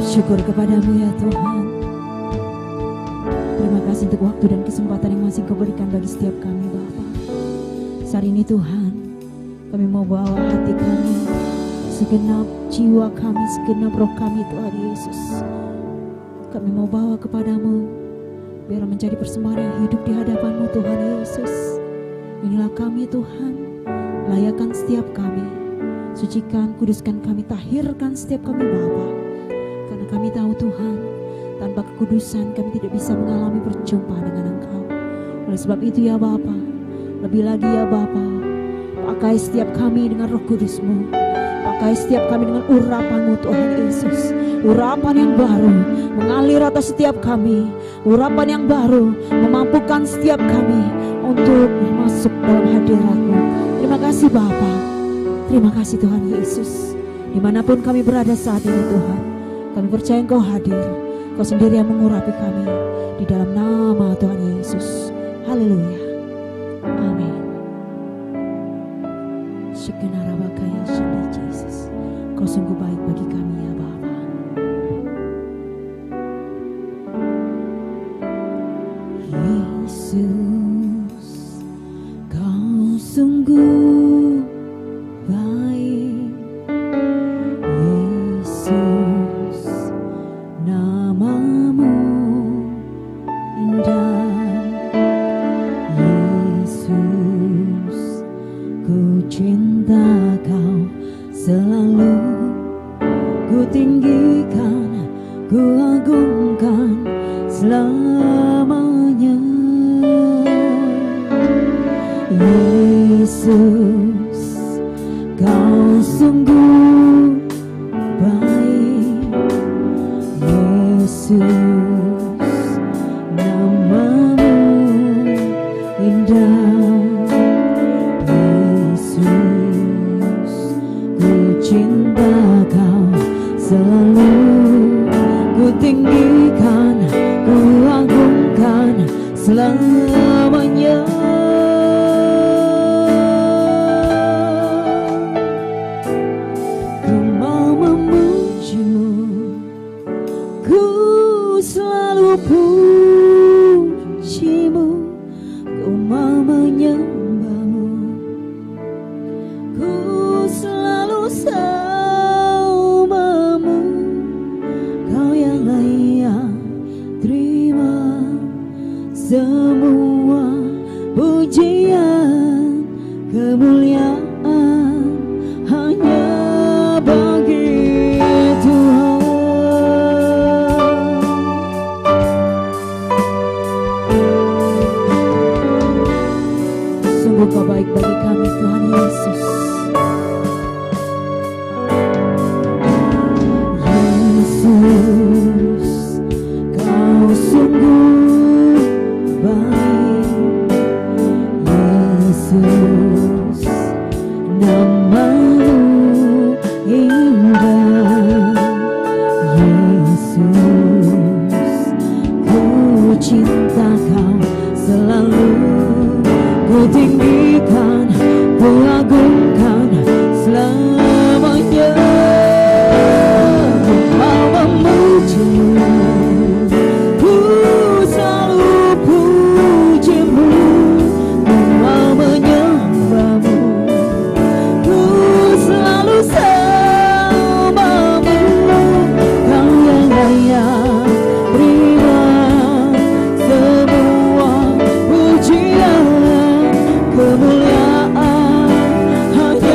Syukur kepadamu ya Tuhan. Terima kasih untuk waktu dan kesempatan yang masih Kau berikan bagi setiap kami Bapa. Saat ini Tuhan, kami mau bawa hati kami, segenap jiwa kami, segenap roh kami Tuhan Yesus. Kami mau bawa kepadamu, biar menjadi persembahan yang hidup di hadapan-Mu Tuhan Yesus. Inilah kami Tuhan, layakan setiap kami, sucikan, kuduskan kami, tahirkan setiap kami Bapa. Karena kami tahu Tuhan, tanpa kekudusan kami tidak bisa mengalami perjumpaan dengan Engkau. Oleh sebab itu ya Bapa, lebih lagi ya Bapa, pakai setiap kami dengan Roh Kudus-Mu, pakai setiap kami dengan urapan-Mu Tuhan Yesus. Urapan yang baru mengalir atas setiap kami, urapan yang baru memampukan setiap kami untuk masuk dalam hadirat-Mu. Terima kasih Bapa, terima kasih Tuhan Yesus. Dimanapun kami berada saat ini Tuhan, kami percaya Engkau hadir, Kau sendiri yang mengurapi kami, di dalam nama Tuhan Yesus. Haleluya. Amin. Shekinarabakaya Shanda Jesus. Kau sungguh baik bagi kami ya Bapa. Yesus, Kau sungguh baik. Yesus, namamu indah. Yesus, ku cinta Kau selalu, ku tinggikan, ku agungkan selamanya. Yesus, Kau sungguh baik. Yesus, namamu indah. Yesus, ku cinta Kau selalu, ku tinggikan, ku agungkan selamanya. Ku mau memuji-Mu, ku selalu puji-Mu, ku mau menyembah-Mu, ku selalu sembah-Mu. Kau yang layak terima semua pujian, kemuliaan hanya bagi Tuhan. Sungguh Kau baik bagi kami Tuhan Yesus. namamu indah. Yesus, ku cinta kau selalu, ku tinggikan, ku agungkan selamanya. Ku mau memujimu, ku selalu pujimu, ku mau menyembahmu, ku selalu sembahmu. Kau yang layak terima semua pujian, kemuliaan hanya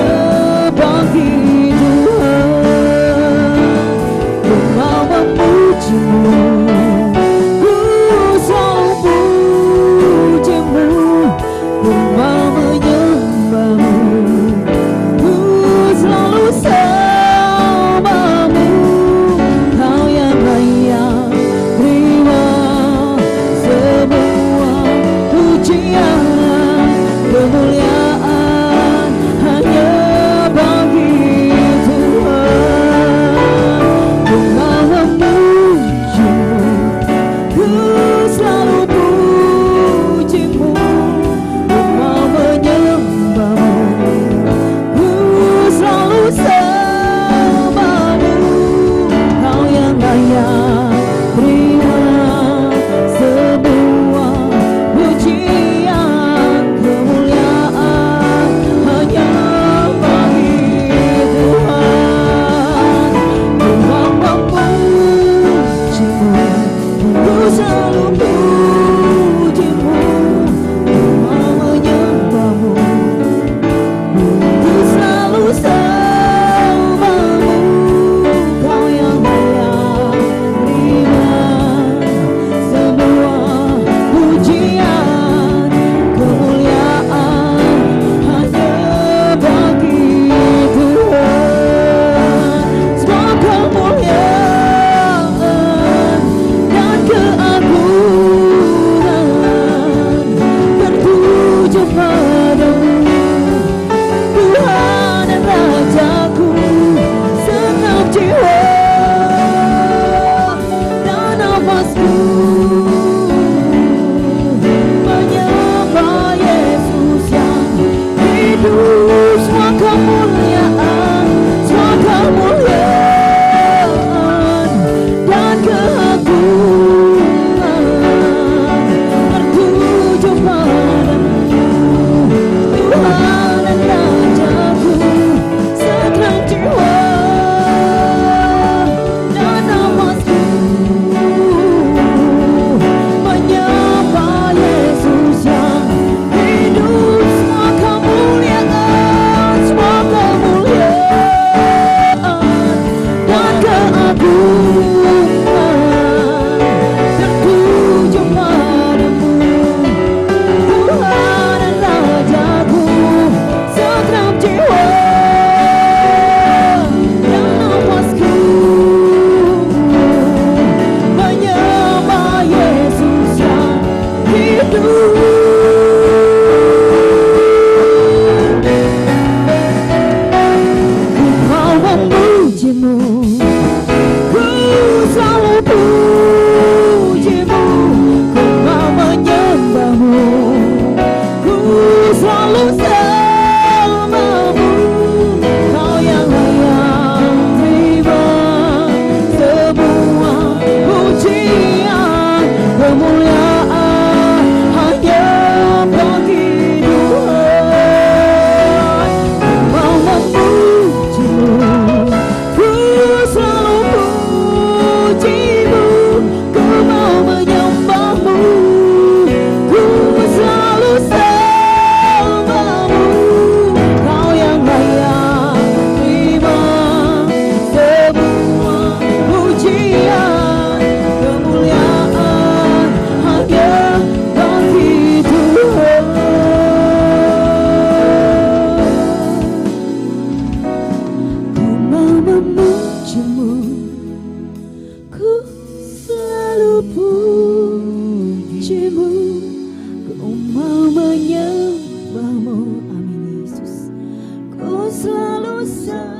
sembahmu,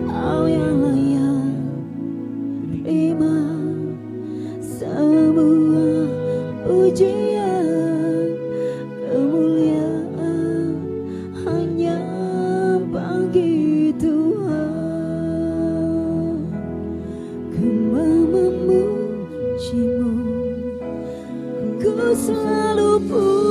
Kau yang layak terima semua pujian, kemuliaan hanya bagi Tuhan. Ku memujimu, ku selalu pujimu,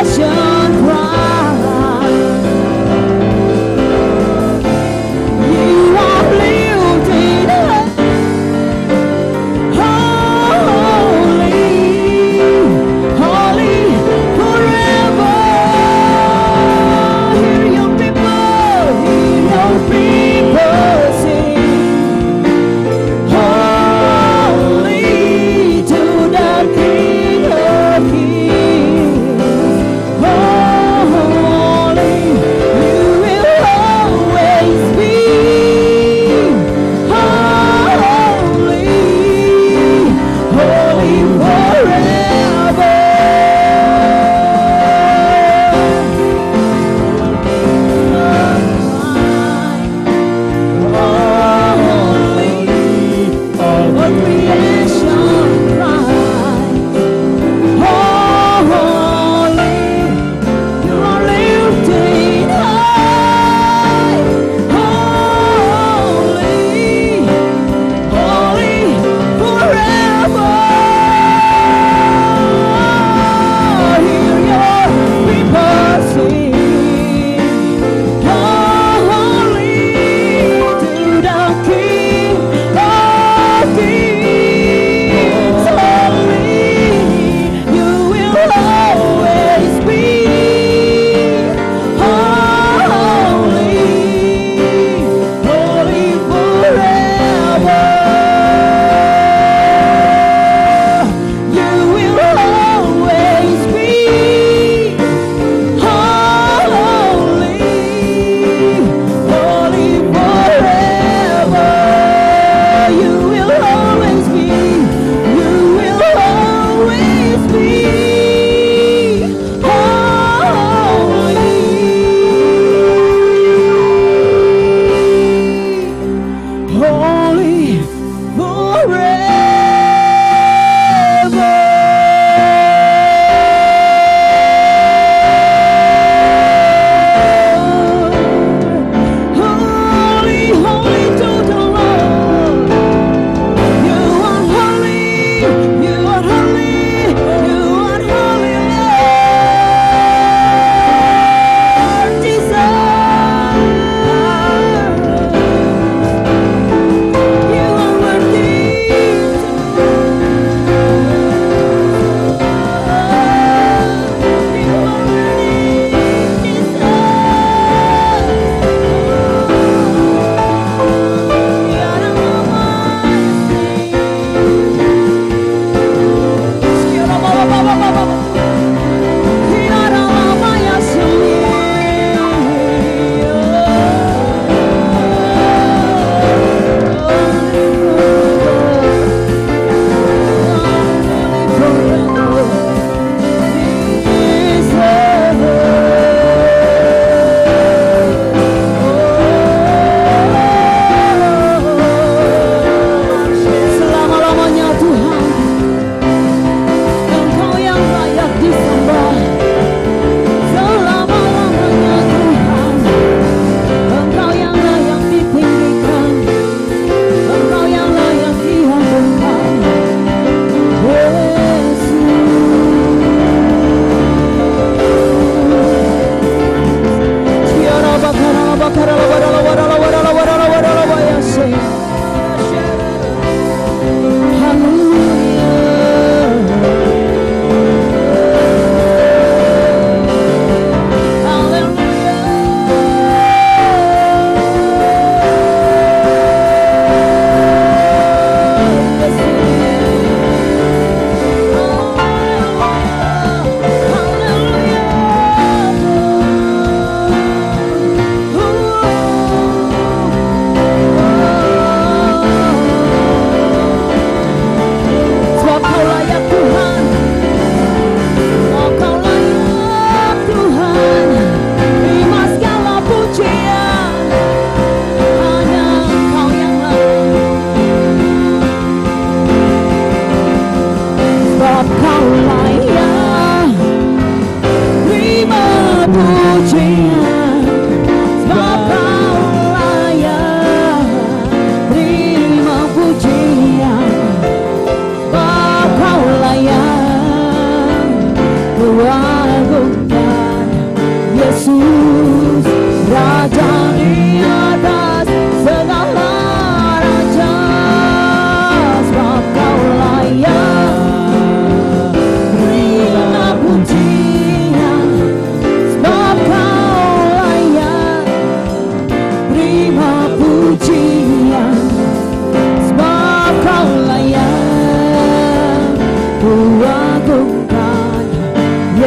creation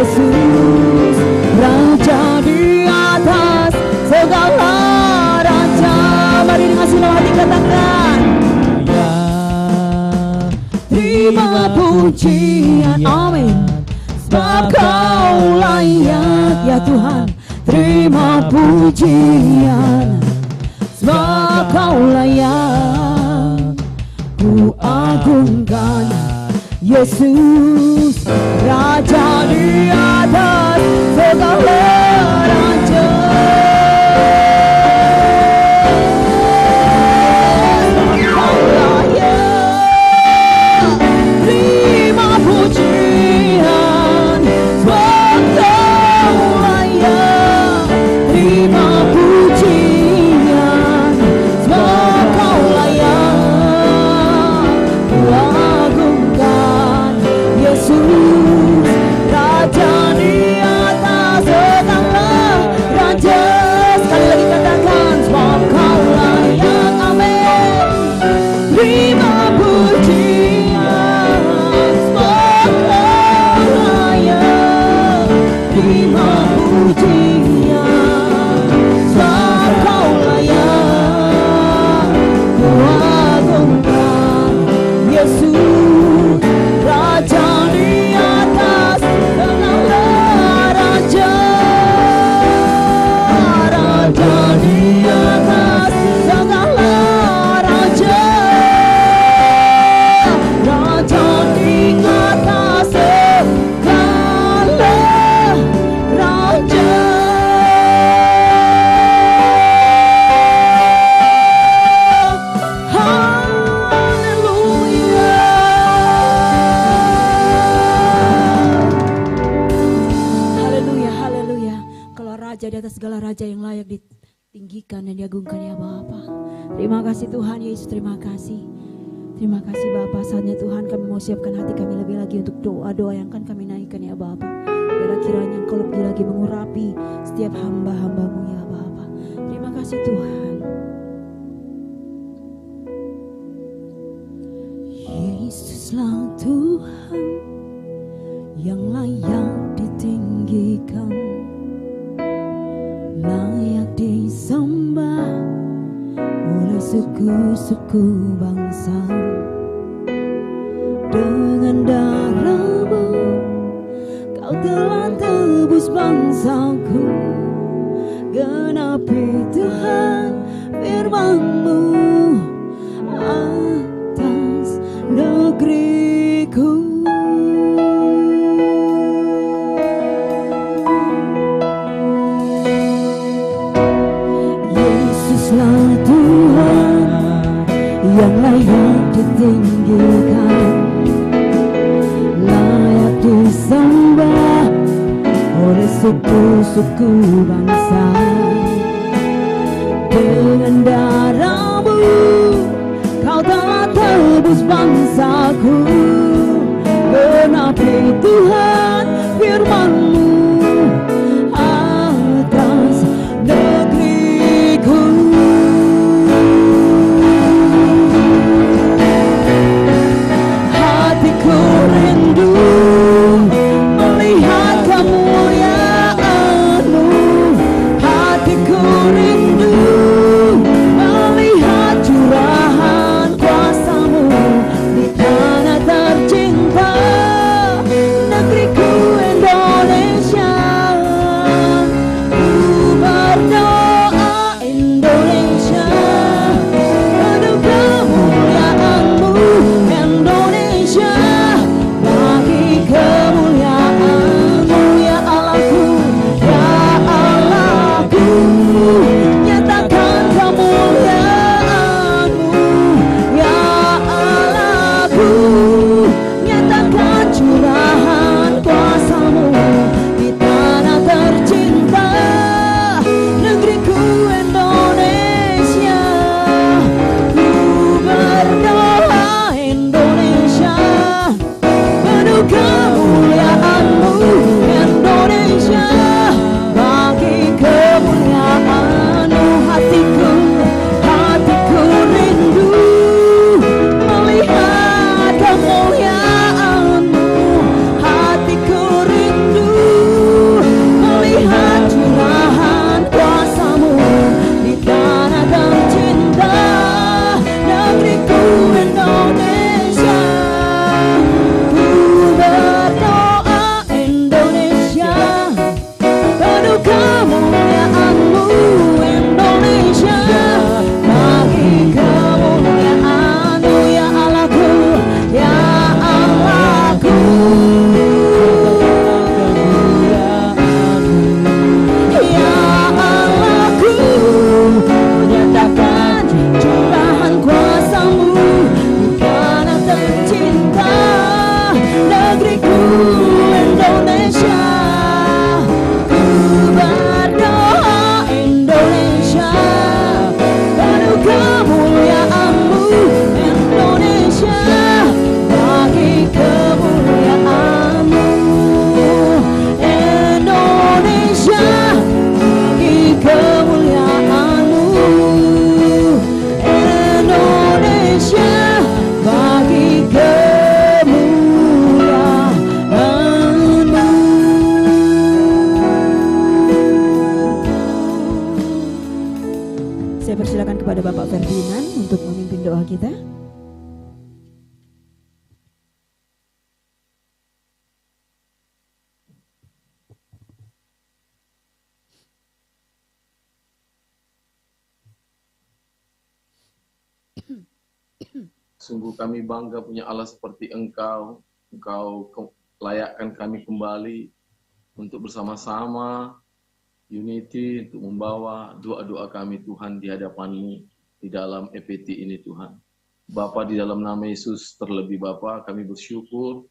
Yesus, Raja di atas segala raja. Mari dengan senang hati katakan, Ya, terima pujian, amin. Sebab kau layak ya Tuhan, terima pujian. Sebab kau layak, ku agungkan Yesus, Raja di atas segala raja. Kau layak, terima pujian. Sebab kau layak, terima pujian. Sebab kau layak, ku agungkan Yesus, Raja di atas segala raja. Sekali lagi katakan, sebab kau layak, amin. Terima pujian, sebab kau layak. Terima pujian, sebab kau layak. Ku agungkan Yesus, Raja di atas segala raja. Raja di atas segala raja. Raja di atas segala raja. Haleluya, haleluya. Kalau raja di atas segala raja yang layak ditinggikan dan diagungkan ya Bapa. Terima kasih Tuhan Yesus, terima kasih. Terima kasih Bapa. Saatnya Tuhan kami mau siapkan hati kami lebih lagi untuk doa-doa yang akan kami naikkan ya Bapa. Biarlah kiranya Engkau lebih lagi mengurapi setiap hamba-hambamu ya Bapa. Terima kasih Tuhan. Yesuslah Tuhan yang layak ditinggikan, layak disembah oleh suku-suku bangsa. Dengan darah-Mu Kau telah tebus bangsaku, genapi Tuhan firman-Mu atas negeriku. Yesuslah Tuhan yang layak ditinggikan, layak disembah oleh suku-suku bangsa. Dengan darah-Mu Kau telah tebus bangsaku, genapi Tuhan firman-Mu atas negeriku. Hatiku rindu melihat kemuliaan-Mu. Hatiku rindu melihat curahan kuasa-Mu di tanah tercinta, negeriku Indonesia. Ku berdoa Indonesia, penuh kemuliaan-Mu Indonesia, bagi kemuliaan-Mu ya Allahku, ya Allahku. Nyatakan kemuliaan-Mu ya Allahku, nyatakan curahan kuasa-Mu di tanah tercinta, negeriku Indonesia. Ku berdoa Indonesia, penuh kemuliaan-Mu Indonesia, bagi kemuliaan-Mu. Hatiku rindu melihat kemuliaan-Mu negeriku Indonesia. Ku berdoa Indonesia, penuh kemuliaan-Mu Indonesia, bagi kemuliaan-Mu Indonesia, bagi kemuliaan-Mu Indonesia, bagi kemuliaan-Mu. Saya persilakan kepada Bapak Ferdinand untuk memimpin doa kita. Sungguh kami bangga punya Allah seperti Engkau. Engkau layakkan kami kembali untuk bersama-sama unity, untuk membawa doa-doa kami Tuhan di hadapan-Mu di dalam EPT ini Tuhan. Bapa, di dalam nama Yesus, terlebih Bapa, kami bersyukur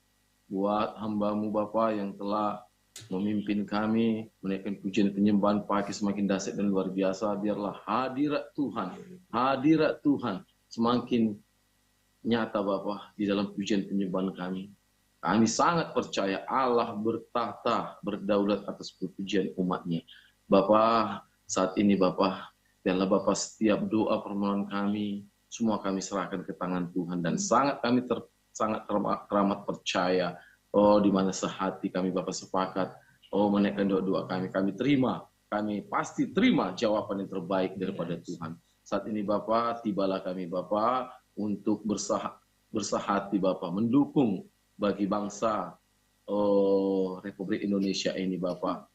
buat hamba-Mu Bapa yang telah memimpin kami menaikkan pujian penyembahan pagi semakin dahsyat dan luar biasa. Biarlah hadirat Tuhan semakin nyata Bapa di dalam pujian penyembahan kami. Kami sangat percaya Allah bertahta, berdaulat atas pujian umat-Nya. Bapa, saat ini Bapa, biarlah Bapa setiap doa permohonan kami, semua kami serahkan ke tangan Tuhan. Dan sangat kami sangat teramat percaya, oh di mana sehati kami Bapa sepakat, oh menaikkan doa-doa kami terima, kami pasti terima jawaban yang terbaik daripada Tuhan. Saat ini Bapa, tibalah kami Bapa, untuk bersahati Bapak, mendukung bagi bangsa Republik Indonesia ini Bapak.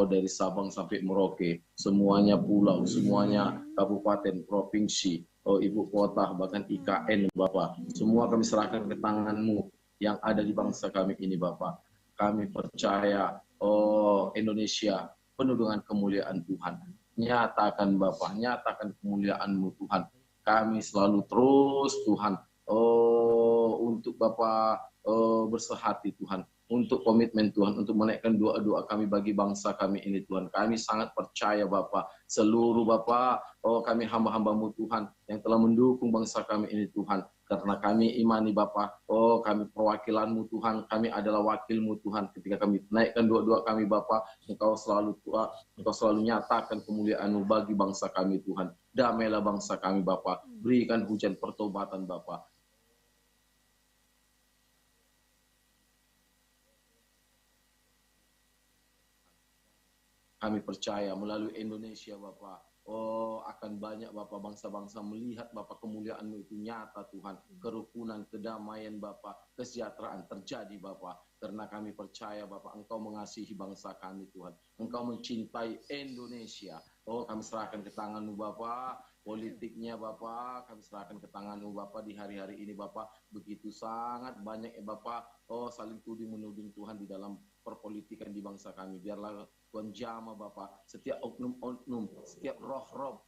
Dari Sabang sampai Merauke, semuanya pulau, semuanya kabupaten, provinsi, ibu kota, bahkan IKN Bapak. Semua kami serahkan ke tangan-Mu yang ada di bangsa kami ini Bapak. Kami percaya, Indonesia penuh dengan kemuliaan Tuhan. Nyatakan Bapak, nyatakan kemuliaan-Mu Tuhan. Kami selalu terus Tuhan untuk Bapak bersehati Tuhan, untuk komitmen Tuhan, untuk menaikkan doa-doa kami bagi bangsa kami ini Tuhan. Kami sangat percaya Bapak, seluruh Bapak, kami hamba-hamba-Mu Tuhan yang telah mendukung bangsa kami ini Tuhan. Karena kami imani Bapak, kami perwakilan-Mu Tuhan, kami adalah wakil-Mu Tuhan. Ketika kami naikkan doa-doa kami Bapak, Engkau selalu nyatakan kemuliaan-Mu bagi bangsa kami Tuhan. Damailah bangsa kami Bapak, berikan hujan pertobatan Bapak. Kami percaya melalui Indonesia Bapak, akan banyak Bapak bangsa-bangsa melihat Bapak kemuliaan-Mu itu nyata Tuhan. Kerukunan, kedamaian Bapak, kesejahteraan terjadi Bapak. Karena kami percaya Bapak, Engkau mengasihi bangsa kami Tuhan. Engkau mencintai Indonesia. Kami serahkan ke tangan-Mu Bapak. Politiknya Bapak, kami serahkan ke tangan-Mu Bapak di hari-hari ini Bapak. Begitu sangat banyak Bapak, saling tuding menuding Tuhan di dalam perpolitikan di bangsa kami. Biarlah Tuhan jamah Bapak, setiap oknum-oknum, setiap roh-roh,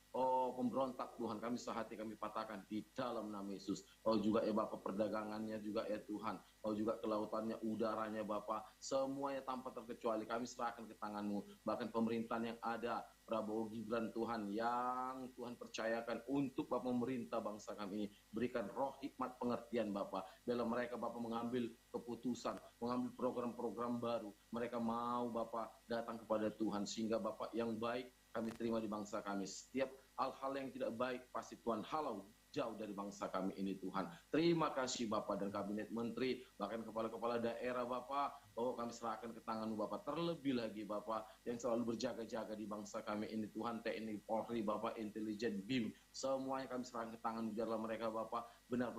pemberontak Tuhan, kami sehati kami patahkan di dalam nama Yesus. Juga Bapak perdagangannya juga Tuhan, juga kelautannya, udaranya Bapak, semuanya tanpa terkecuali kami serahkan ke tangan-Mu. Bahkan pemerintahan yang ada, Prabowo Gibran Tuhan, yang Tuhan percayakan untuk Bapak memerintah bangsa kami ini, berikan roh hikmat pengertian Bapak. Dalam mereka Bapak mengambil keputusan, mengambil program-program baru. Mereka mau Bapak datang kepada Tuhan, sehingga Bapak yang baik kami terima di bangsa kami. Setiap hal-hal yang tidak baik pasti Tuhan halau jauh dari bangsa kami ini Tuhan. Terima kasih Bapak dan kabinet menteri, bahkan kepala-kepala daerah Bapak, kami serahkan ke tangan-Mu Bapak. Terlebih lagi Bapak yang selalu berjaga-jaga di bangsa kami ini Tuhan, TNI, Polri Bapak, intelijen, BIM, semuanya kami serahkan ke tangan-Mu. Biarlah mereka Bapak benar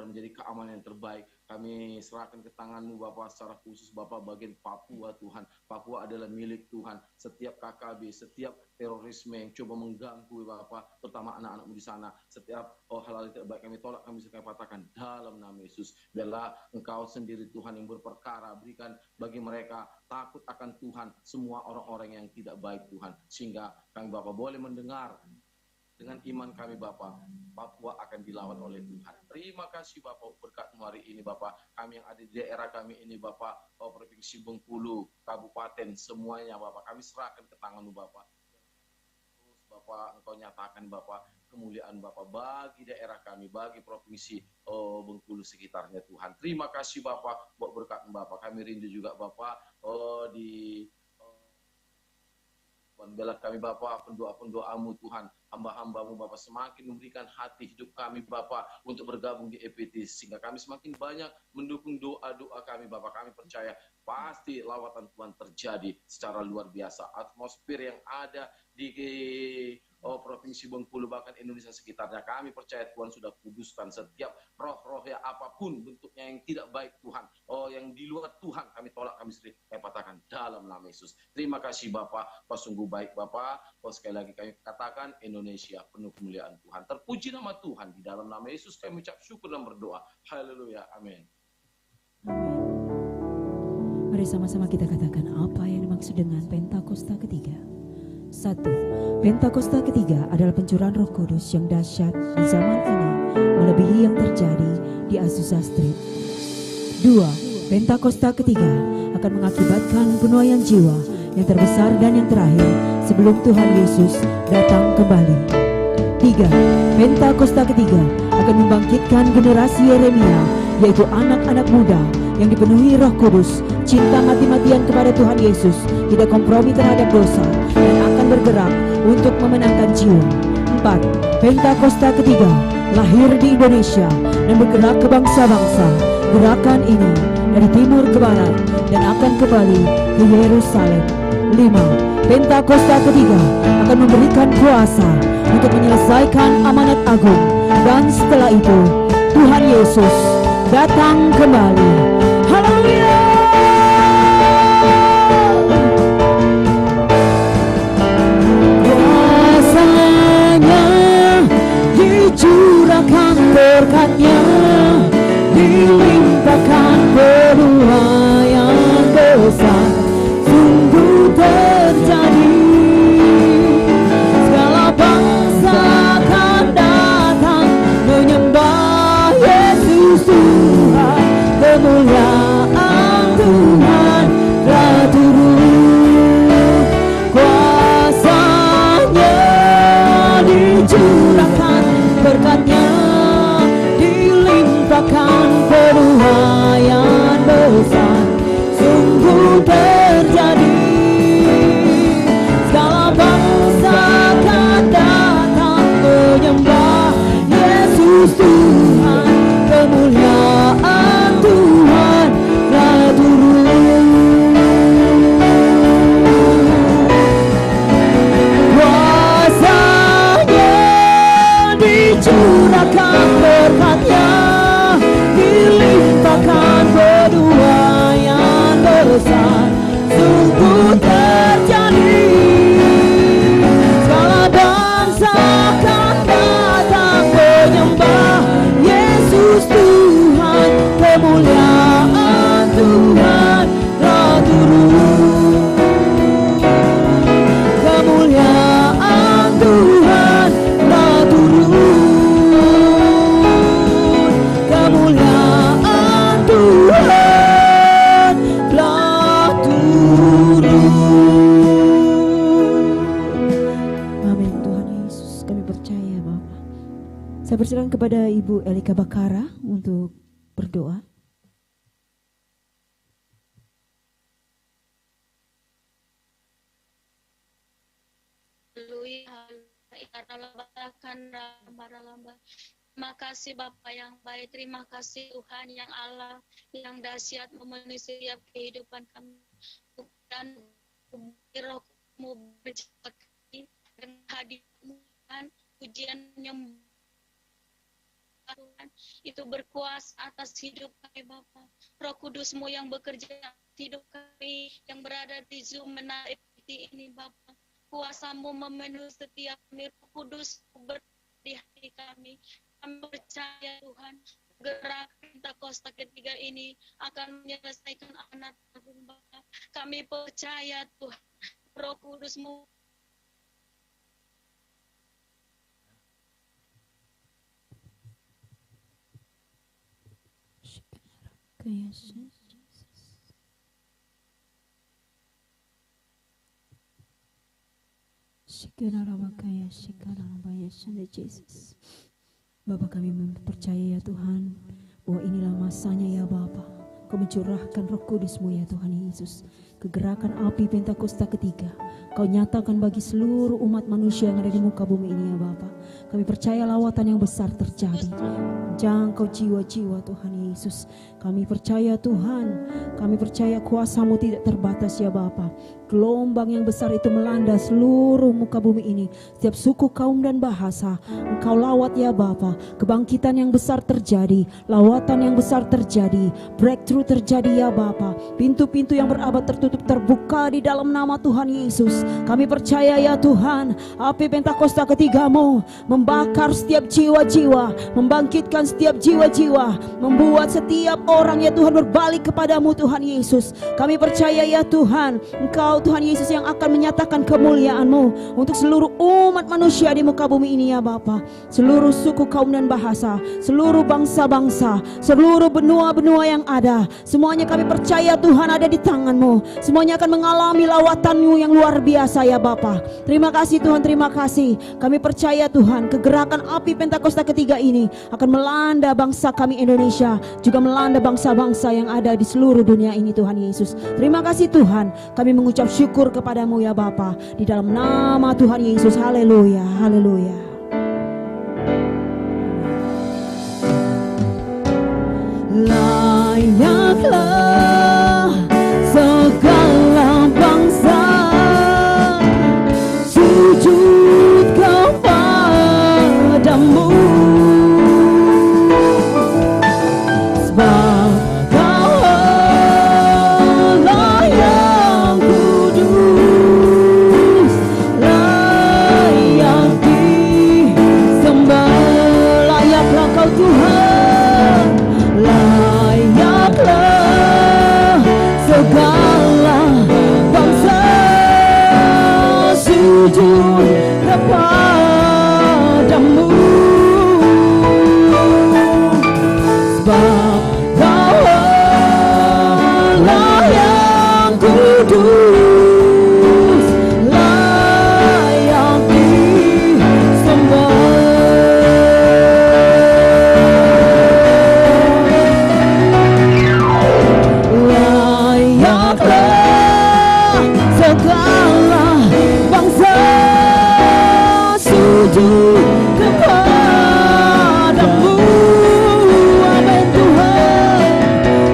menjadi keamanan yang terbaik. Kami serahkan ke tangan-Mu Bapak, secara khusus Bapak bagian Papua Tuhan. Papua adalah milik Tuhan. Setiap KKB, setiap terorisme yang coba mengganggu Bapak, terutama anak-anak-Mu di sana, setiap hal-hal yang tidak baik kami tolak, kami bisa katakan dalam nama Yesus. Biarlah Engkau sendiri Tuhan yang berperkara, berikan bagi mereka takut akan Tuhan semua orang-orang yang tidak baik Tuhan, sehingga kami Bapak boleh mendengar Dengan iman kami Bapak, Papua akan dilawan oleh Tuhan. Terima kasih Bapak berkat hari ini Bapak. Kami yang ada di daerah kami ini Bapak, Provinsi Bengkulu, Kabupaten, semuanya Bapak. Kami serahkan ke tangan-Mu Bapak. Terus Bapak, Engkau nyatakan Bapak, kemuliaan Bapak bagi daerah kami, bagi Provinsi Bengkulu sekitarnya Tuhan. Terima kasih Bapak, buat berkat Bapak. Kami rindu juga Bapak di bela kami Bapak, pendoa-pendoamu Tuhan, hamba-hambamu Bapak semakin memberikan hati hidup kami Bapak untuk bergabung di EPT, sehingga kami semakin banyak mendukung doa-doa kami Bapak. Kami percaya pasti lawatan Tuhan terjadi secara luar biasa. Atmosfer yang ada di Provinsi Bengkulu bahkan Indonesia sekitarnya, kami percaya Tuhan sudah kuduskan setiap roh-roh ya apapun bentuknya yang tidak baik Tuhan, yang di luar Tuhan kami tolak, kami sering katakan dalam nama Yesus. Terima kasih Bapak, Kau sungguh baik Bapak. Sekali lagi kami katakan Indonesia penuh kemuliaan Tuhan. Terpuji nama Tuhan, di dalam nama Yesus kami ucap syukur dan berdoa. Haleluya, amin. Mari sama-sama kita katakan apa yang dimaksud dengan Pentakosta ketiga. 1. Pentakosta ketiga adalah pencurahan Roh Kudus yang dahsyat di zaman ini, melebihi yang terjadi di Azusa Street. 2. Pentakosta ketiga akan mengakibatkan penuaian jiwa yang terbesar dan yang terakhir sebelum Tuhan Yesus datang kembali. 3. Pentakosta ketiga akan membangkitkan generasi Yeremia, yaitu anak-anak muda yang dipenuhi Roh Kudus, cinta mati-matian kepada Tuhan Yesus, tidak kompromi terhadap dosa, dan akan bergerak untuk memenangkan jiwa. 4. Pentakosta ketiga lahir di Indonesia dan bergerak ke bangsa-bangsa. Gerakan ini dari timur ke barat dan akan kembali ke Yerusalem. 5. Pentakosta ketiga akan memberikan kuasa untuk menyelesaikan amanat agung, dan setelah itu Tuhan Yesus datang kembali. Haleluya. Kuasanya dicurahkan, berkatnya dilimpahkan, penuaian besar sungguh terjadi. Segala bangsa akan datang menyembah Yesus Tuhan. Kemuliaan Tuhan telah turun, kuasanya dicurahkan, berkatnya dilimpahkan, penuaian besar sungguh terjadi. Segala bangsa akan datang menyembah Yesus Tuhan. Kemuliaan Tuhan telah turun, kuasanya dicurahkan, berkatnya dilimpahkan, penuaian besar sungguh terjadi. Segala bangsa akan datang menyembah Yesus Tuhan. Kemuliaan Tuhan telah turun, kemuliaan Tuhan telah turun, kemuliaan Tuhan telah turun. Amin. Tuhan Yesus, kami percaya Bapak. Saya persilakan kepada Ibu Elika Bakara untuk berdoa. Terima kasih Bapa yang baik, terima kasih Tuhan yang Allah yang dahsyat memenuhi setiap kehidupan kami. Dan Roh-Mu berjalan dengan hadir-Mu Tuhan, pujian yang Tuhan itu berkuasa atas hidup kami Bapa. Roh Kudus-Mu yang bekerja hidup kami yang berada di Zoom menarik ini Bapa. Kuasa-Mu memenuhi setiap kami. Roh Kudus di hati kami. Kami percaya Tuhan, gerak Pentakosta ketiga ini akan menyelesaikan amanat agung Bapa. Kami percaya Tuhan, Roh Kudus-Mu Jesus. Bapa, kami percaya ya Tuhan bahwa inilah masanya ya Bapa. Kau mencurahkan Roh Kudus-Mu ya Tuhan Yesus. Kegerakan api Pentakosta ketiga Kau nyatakan bagi seluruh umat manusia yang ada di muka bumi ini ya Bapa. Kami percaya lawatan yang besar terjadi. Jangkau jiwa-jiwa Tuhan Yesus. Kami percaya Tuhan, kami percaya kuasa-Mu tidak terbatas ya Bapa. Gelombang yang besar itu melanda seluruh muka bumi ini. Setiap suku, kaum dan bahasa Engkau lawat ya Bapa. Kebangkitan yang besar terjadi, lawatan yang besar terjadi, breakthrough terjadi ya Bapa. Pintu-pintu yang berabad tertutup terbuka di dalam nama Tuhan Yesus. Kami percaya ya Tuhan, api Pentakosta ketiga-Mu membakar setiap jiwa-jiwa, membangkitkan setiap jiwa-jiwa, membuat setiap orang ya Tuhan berbalik kepadamu Tuhan Yesus. Kami percaya ya Tuhan, Engkau Tuhan Yesus yang akan menyatakan kemuliaan-Mu untuk seluruh umat manusia di muka bumi ini ya Bapa. Seluruh suku, kaum dan bahasa, seluruh bangsa-bangsa, seluruh benua-benua yang ada, semuanya kami percaya Tuhan ada di tangan-Mu. Semuanya akan mengalami lawatan-Mu yang luar biasa ya Bapa. Terima kasih Tuhan, terima kasih. Kami percaya Tuhan, kegerakan api Pentakosta ketiga ini akan melanda bangsa kami Indonesia, juga melanda bangsa-bangsa yang ada di seluruh dunia ini Tuhan Yesus. Terima kasih Tuhan, kami mengucap syukur kepadamu ya Bapa, di dalam nama Tuhan Yesus. Haleluya, haleluya. Layaklah segala bangsa sujud kepadamu, sebab Kau-lah yang kudus, layak disembah. Layaklah Kau Tuhan, layaklah segala bangsa sujud kepadamu, sebab Kau-lah yang kudus, layak disembah. Layaklah segala bangsa sujud kepadamu. Amin Tuhan,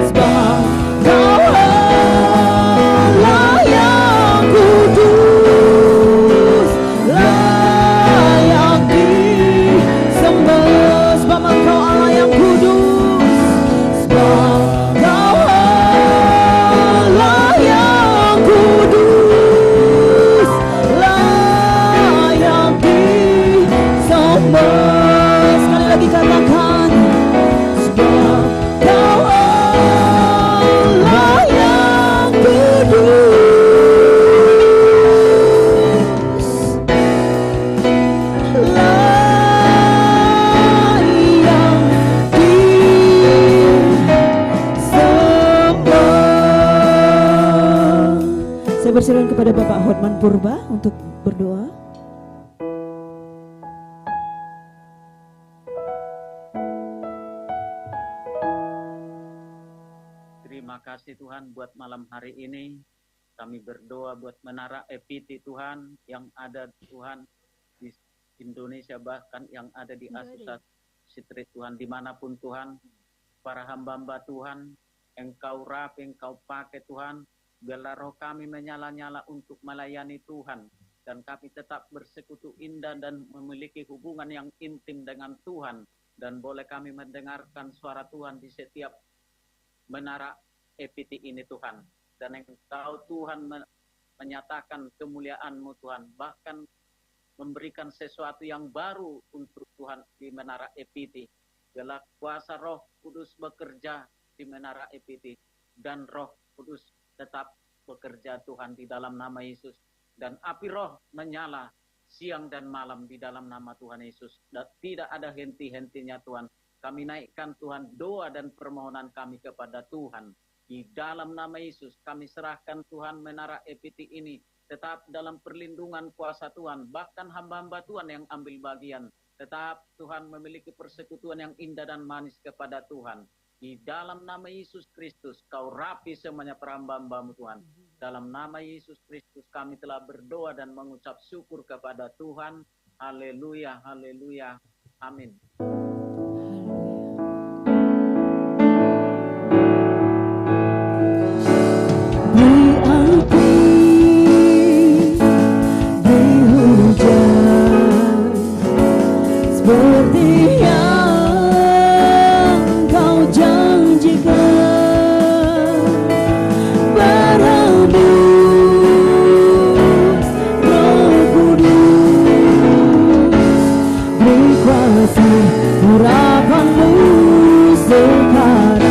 sebab Kau-lah yang kudus, layak disembah. Sebab Engkau Allah yang kudus, sebab Kau-lah yang kudus, layak disembah. Sekali lagi katakan, sebab Kau-lah yang kudus, layak disembah. Saya berserah kepada Bapak Hotman Purba untuk berdoa. Terima kasih Tuhan buat malam hari ini. Kami berdoa buat Menara EPT Tuhan yang ada Tuhan di Indonesia, bahkan yang ada di Asusat Street Tuhan, dimanapun Tuhan, para hamba-hamba Tuhan, Engkau rapi, Engkau pakai Tuhan, biarlah roh kami menyala-nyala untuk melayani Tuhan, dan kami tetap bersekutu indah dan memiliki hubungan yang intim dengan Tuhan, dan boleh kami mendengarkan suara Tuhan di setiap menara EPT ini Tuhan. Dan Engkau Tuhan menyatakan kemuliaan-Mu Tuhan, bahkan memberikan sesuatu yang baru untuk Tuhan di menara EPT. Biarlah kuasa Roh Kudus bekerja di menara EPT, dan Roh Kudus tetap bekerja Tuhan di dalam nama Yesus, dan api Roh menyala siang dan malam di dalam nama Tuhan Yesus. Dan tidak ada henti-hentinya Tuhan. kami naikkan Tuhan doa dan permohonan kami kepada Tuhan. Di dalam nama Yesus kami serahkan Tuhan menara EPT ini tetap dalam perlindungan kuasa Tuhan. Bahkan hamba-hamba Tuhan yang ambil bagian tetap Tuhan memiliki persekutuan yang indah dan manis kepada Tuhan. Di dalam nama Yesus Kristus kau rapi semuanya perhamba-hambamu Tuhan. Dalam nama Yesus Kristus kami telah berdoa dan mengucap syukur kepada Tuhan. Haleluya, haleluya, amin. Seperti yang kau janjikan, berhembus Roh Kudus, beri kuasa urapanmu sekarang.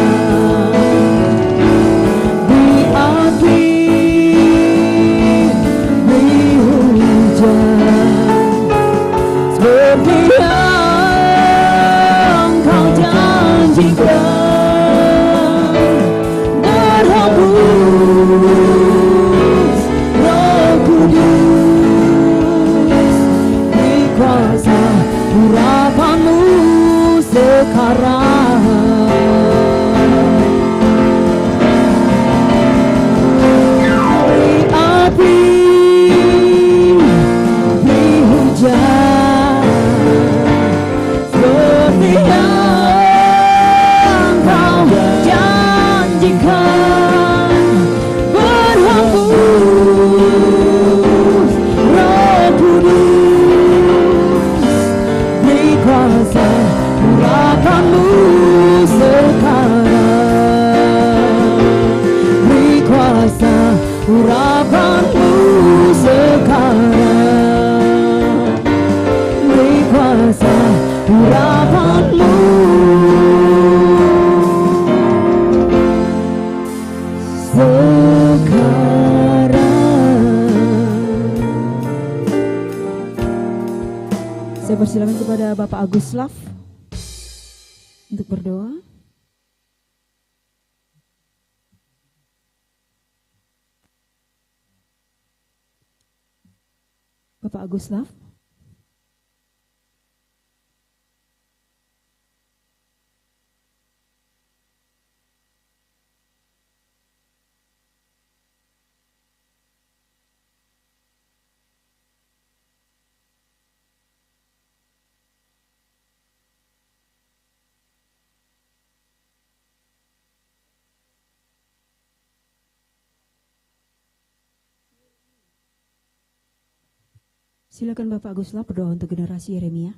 Di api beri hujan, seperti yang kau janjikan, berhembus Roh Kudus, beri kuasa urapanmu sekarang. Beri api, beri hujan, seperti yang kau janjikan, berhembus Roh Kudus, beri kuasa urapanmu sekarang. Beri kuasa urapanmu sekarang. Beri kuasa urapanmu sekarang. Saya persilakan kepada Bapak Agus Laf untuk berdoa. Bapak Agus Laf. Silakan Bapak Agus Laf berdoa untuk generasi Yeremia.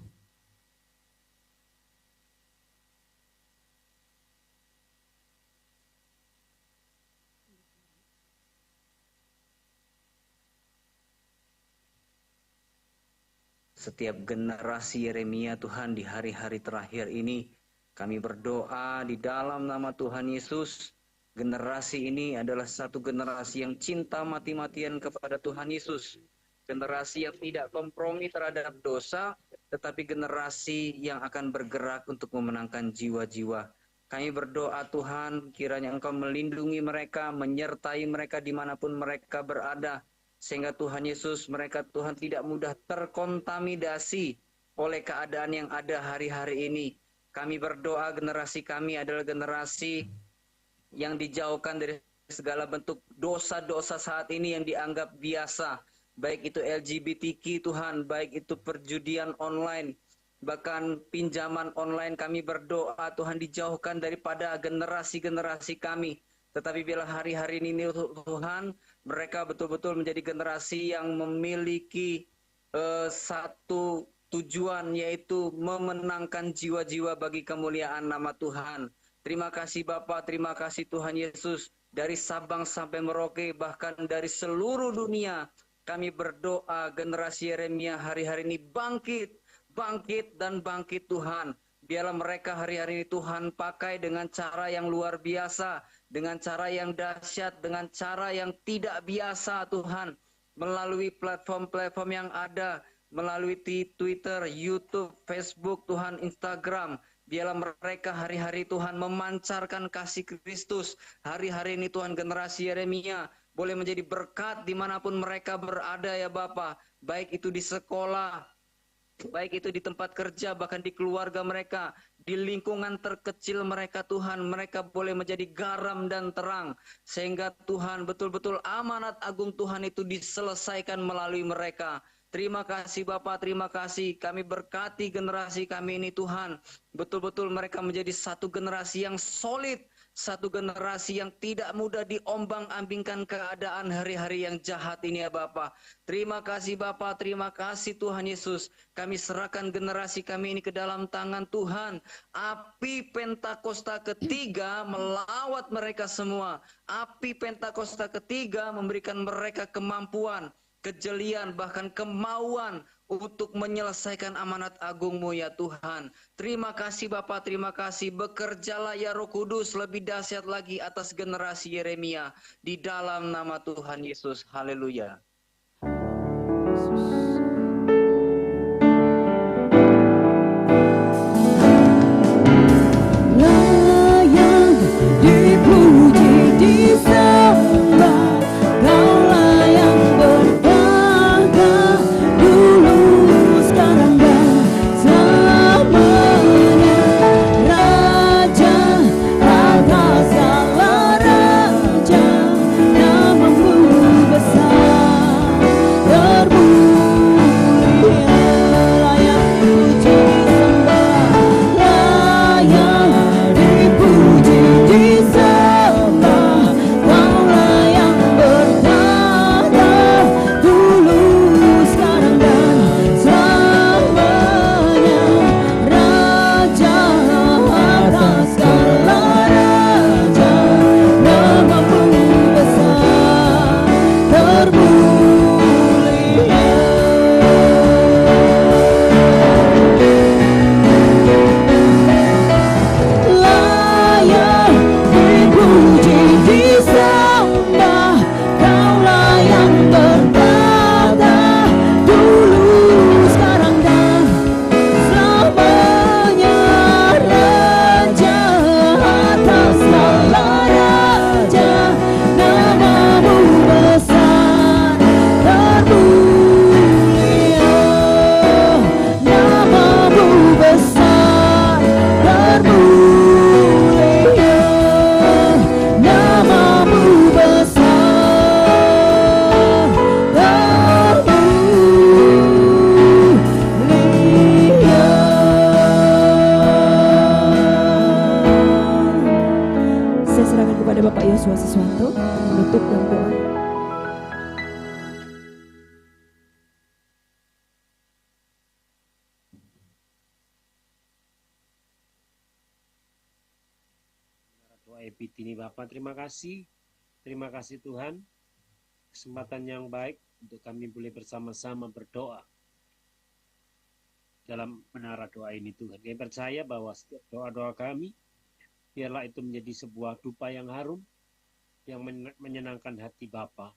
Setiap generasi Yeremia Tuhan di hari-hari terakhir ini, kami berdoa di dalam nama Tuhan Yesus. Generasi ini adalah satu generasi yang cinta mati-matian kepada Tuhan Yesus. Generasi yang tidak kompromi terhadap dosa, tetapi generasi yang akan bergerak untuk memenangkan jiwa-jiwa. Kami berdoa Tuhan, kiranya Engkau melindungi mereka, menyertai mereka dimanapun mereka berada. Sehingga Tuhan Yesus, mereka Tuhan tidak mudah terkontaminasi oleh keadaan yang ada hari-hari ini. Kami berdoa generasi kami adalah generasi yang dijauhkan dari segala bentuk dosa-dosa saat ini yang dianggap biasa. Baik itu LGBTQ Tuhan, baik itu perjudian online, bahkan pinjaman online. Kami berdoa Tuhan dijauhkan daripada generasi-generasi kami. Tetapi bila hari-hari ini Tuhan, mereka betul-betul menjadi generasi yang memiliki satu tujuan, yaitu memenangkan jiwa-jiwa bagi kemuliaan nama Tuhan. Terima kasih Bapa, terima kasih Tuhan Yesus. Dari Sabang sampai Merauke, bahkan dari seluruh dunia, kami berdoa generasi Yeremia hari-hari ini bangkit, bangkit dan bangkit Tuhan. Biarlah mereka hari-hari ini Tuhan pakai dengan cara yang luar biasa, dengan cara yang dahsyat, dengan cara yang tidak biasa Tuhan. Melalui platform-platform yang ada, melalui Twitter, YouTube, Facebook, Tuhan, Instagram. Biarlah mereka hari-hari Tuhan memancarkan kasih Kristus. Hari-hari ini Tuhan generasi Yeremia boleh menjadi berkat dimanapun mereka berada ya Bapa. Baik itu di sekolah, baik itu di tempat kerja, bahkan di keluarga mereka, di lingkungan terkecil mereka Tuhan, mereka boleh menjadi garam dan terang. Sehingga Tuhan betul-betul amanat agung Tuhan itu diselesaikan melalui mereka. Terima kasih Bapak, terima kasih. Kami berkati generasi kami ini Tuhan. Betul-betul mereka menjadi satu generasi yang solid. Satu generasi yang tidak mudah diombang-ambingkan keadaan hari-hari yang jahat ini ya Bapak. Terima kasih Bapak, terima kasih Tuhan Yesus. Kami serahkan generasi kami ini ke dalam tangan Tuhan. Api Pentakosta ketiga melawat mereka semua. Api Pentakosta ketiga memberikan mereka kemampuan, kejelian, bahkan kemauan untuk menyelesaikan amanat agung-Mu ya Tuhan. Terima kasih Bapak, terima kasih. Bekerjalah ya Roh Kudus lebih dahsyat lagi atas generasi Yeremia. Di dalam nama Tuhan Yesus. Haleluya. Layak dipuji, disembah, Kaulah yang bertahta dulu, sekarang dan selamanya. Raja atas segala raja, namamu besar, termulia, layak puji disembah, layak dipuji disembah, Kaulah yang bertahta dulu, sekarang dan selamanya. Raja atas segala raja, namamu besar, termulia. Layak dipuji disembah, Kaulah yang bertahta dulu, sekarang dan selamanya. Raja atas segala raja, namamu besar, termulia. Namamu besar, termulia. Namamu besar, termulia. Saya serahkan kepada Bapak Yosua Siswanto menutup dalam doa. Doa EPT ini Bapak, terima kasih Tuhan, kesempatan yang baik untuk kami boleh bersama-sama berdoa dalam menara doa ini Tuhan. Kami percaya bahwa setiap doa-doa kami biarlah itu menjadi sebuah dupa yang harum, yang menyenangkan hati Bapa.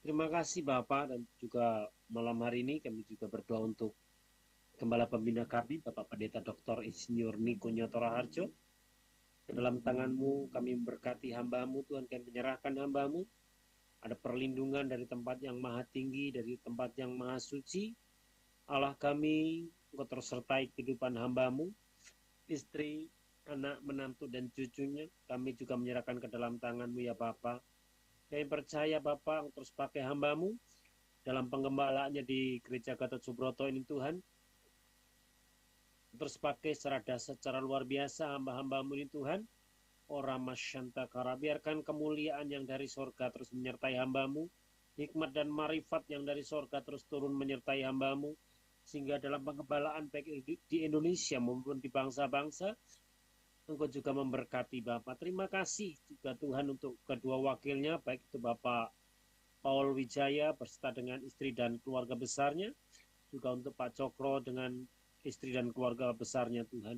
Terima kasih Bapak, dan juga malam hari ini kami juga berdoa untuk Gembala Pembina kami, Bapak Pendeta Dr. Insinyur Niko Nyotora Harjo. Dalam tangan-Mu kami memberkati hamba-Mu Tuhan, kami menyerahkan hamba-Mu. Ada perlindungan dari tempat yang maha tinggi, dari tempat yang maha suci. Allah kami, Engkau terus sertai kehidupan hamba-Mu, istri, anak, menantu, dan cucunya. Kami juga menyerahkan ke dalam tangan-Mu ya Bapa. Kami percaya Bapa Engkau terus pakai hamba-Mu dalam penggembalaannya di Gereja Gatot Subroto ini Tuhan. Terus pakai secara dahsyat, secara luar biasa hamba-hamba-Mu ini Tuhan. Ora masyanta kara, biarkan kemuliaan yang dari sorga terus menyertai hamba-Mu. Hikmat dan marifat yang dari sorga terus turun menyertai hamba-Mu. Sehingga dalam penggembalaan baik di Indonesia maupun di bangsa-bangsa, Engkau juga memberkati Bapak. Terima kasih juga Tuhan untuk kedua wakilnya, baik itu Bapak Paul Wijaya beserta dengan istri dan keluarga besarnya. Juga untuk Pak Cokro dengan istri dan keluarga besarnya Tuhan.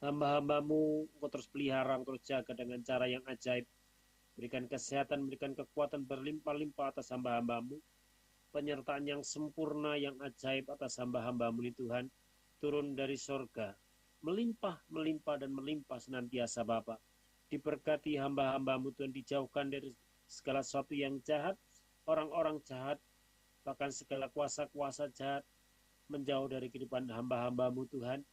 Hamba-hamba-Mu Engkau terus pelihara, terus jaga dengan cara yang ajaib. Berikan kesehatan, berikan kekuatan berlimpah-limpah atas hamba-hamba-Mu. Penyertaan yang sempurna, yang ajaib atas hamba-hamba-Mu ini Tuhan. Turun dari sorga. melimpah, melimpah, dan melimpah senantiasa Bapa. Diberkati hamba-hambamu Tuhan, dijauhkan dari segala sesuatu yang jahat, orang-orang jahat, bahkan segala kuasa-kuasa jahat menjauh dari kehidupan hamba-hambamu Tuhan,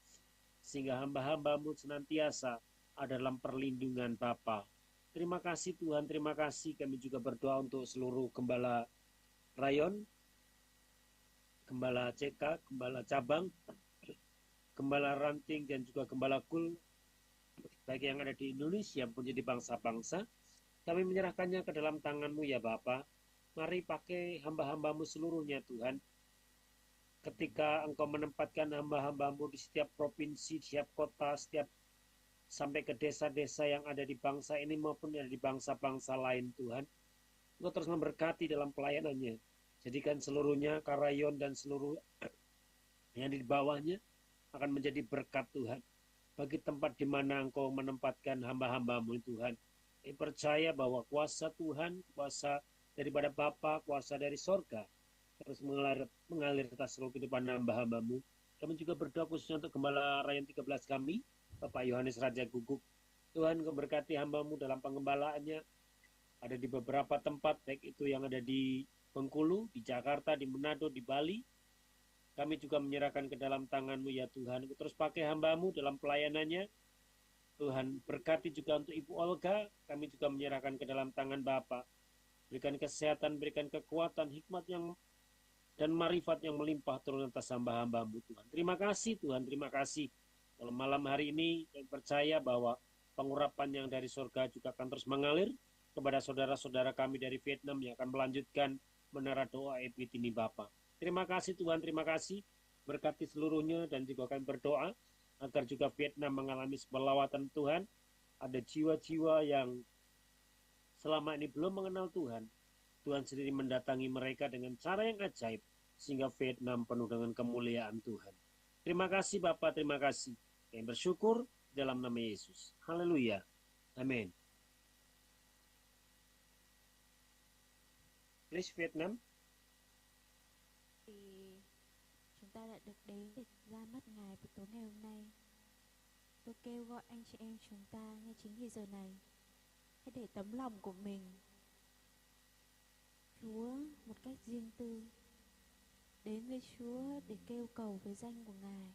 sehingga hamba-hambamu senantiasa ada dalam perlindungan Bapa. Terima kasih Tuhan, terima kasih. Kami juga berdoa untuk seluruh gembala rayon, gembala CK, gembala cabang, gembala ranting, dan juga gembala kul, baik yang ada di Indonesia maupun di bangsa-bangsa. Kami menyerahkannya ke dalam tangan-Mu ya Bapa. Mari pakai hamba-hamba-Mu seluruhnya Tuhan. Ketika Engkau menempatkan hamba-hamba-Mu di setiap provinsi, setiap kota, setiap sampai ke desa-desa yang ada di bangsa ini maupun yang ada di bangsa-bangsa lain Tuhan, Engkau terus memberkati dalam pelayanannya. Jadikan seluruhnya Karayon dan seluruh yang di bawahnya akan menjadi berkat Tuhan bagi tempat di mana Engkau menempatkan hamba-hamba-Mu Tuhan. Saya percaya bahwa kuasa Tuhan, kuasa daripada Bapa, kuasa dari sorga terus mengalir atas seluruh kehidupan hamba-hamba-Mu. Kami juga berdoa khususnya untuk Gembala Rayon 13 kami, Bapak Yohanes Raja Guguk. Tuhan, Engkau berkati hamba-Mu dalam penggembalaannya. Ada di beberapa tempat, baik itu yang ada di Bengkulu, di Jakarta, di Manado, di Bali. Kami juga menyerahkan ke dalam tangan-Mu ya Tuhan. Terus pakai hamba-Mu dalam pelayanannya. Tuhan, berkati juga untuk Ibu Olga. Kami juga menyerahkan ke dalam tangan Bapa. Berikan kesehatan, berikan kekuatan, hikmat yang dan marifat yang melimpah turun atas hamba-hamba-Mu Tuhan. Terima kasih Tuhan, terima kasih. Dalam malam hari ini, saya percaya bahwa pengurapan yang dari surga juga akan terus mengalir kepada saudara-saudara kami dari Vietnam yang akan melanjutkan menara doa EPT ini Bapa. Terima kasih Tuhan, terima kasih. Berkati seluruhnya dan juga kami berdoa agar juga Vietnam mengalami sebuah lawatan Tuhan. Ada jiwa-jiwa yang selama ini belum mengenal Tuhan. Tuhan sendiri mendatangi mereka dengan cara yang ajaib, sehingga Vietnam penuh dengan kemuliaan Tuhan. Terima kasih Bapak, terima kasih. Kami bersyukur dalam nama Yesus. Haleluya. Amin. Please Vietnam. Thì chúng ta đã được đến để ra mắt Ngài buổi tối ngày hôm nay. Tôi kêu gọi anh chị em chúng ta ngay chính thì giờ này, hãy để tấm lòng của mình Chúa một cách riêng tư, đến với Chúa để kêu cầu với danh của Ngài.